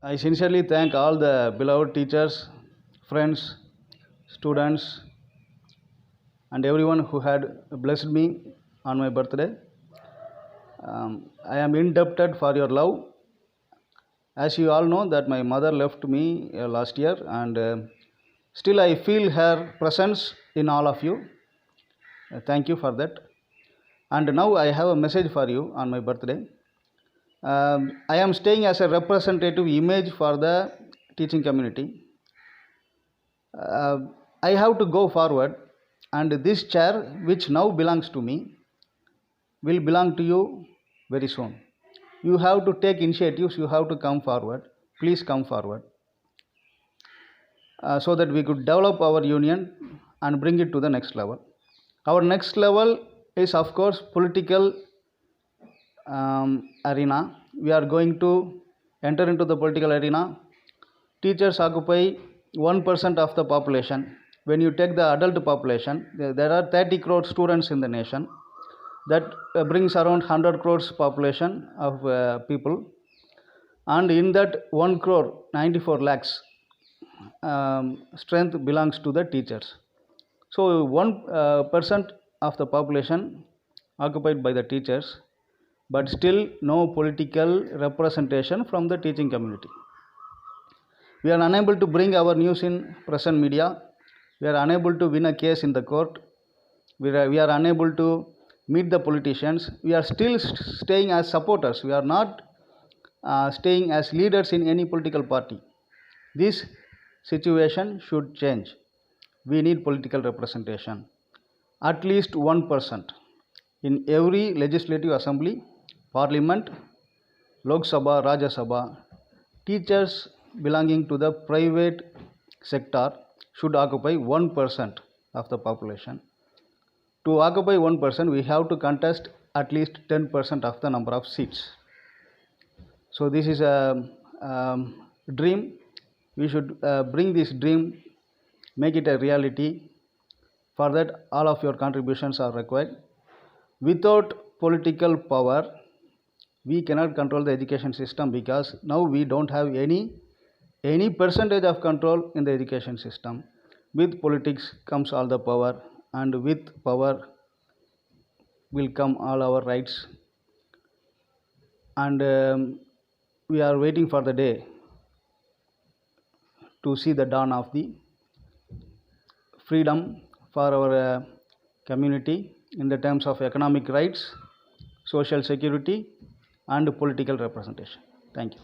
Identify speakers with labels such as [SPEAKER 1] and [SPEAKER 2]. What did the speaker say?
[SPEAKER 1] I sincerely thank all the beloved teachers, friends, students, and everyone who had blessed me on my birthday. I am indebted for your love. As you all know that my mother left me last year, and still I feel her presence in all of you. Thank you for that. And now I have a message for you on my birthday. I am staying as a representative image for the teaching community. I have to go forward, and this chair, which now belongs to me, will belong to you very soon. You have to take initiatives, you have to come forward. Please come forward so that we could develop our union and bring it to the next level. Our next level is, of course, political arena. We are going to enter into the political arena. Teachers occupy 1% of the population. When you take the adult population, there are 30 crore students in the nation. That brings around 100 crores population of people. And in that 1 crore, 94 lakhs strength belongs to the teachers. So 1% of the population occupied by the teachers, but still no political representation from the teaching community. We are unable to bring our news in press and media. We are unable to win a case in the court. We are unable to meet the politicians. We are still staying as supporters. We are not staying as leaders in any political party. This situation should change. We need political representation. At least 1% in every legislative assembly, parliament, Lok Sabha, Rajya Sabha. Teachers belonging to the private sector should occupy 1% of the population. To occupy 1%, we have to contest at least 10% of the number of seats. So this is a dream. We should bring this dream, make it a reality. For that, all of your contributions are required. Without political power, we cannot control the education system, because now we don't have any percentage of control in the education system. With politics comes all the power, and with power will come all our rights. And we are waiting for the day to see the dawn of the freedom for our community in the terms of economic rights, social security, and political representation. Thank you.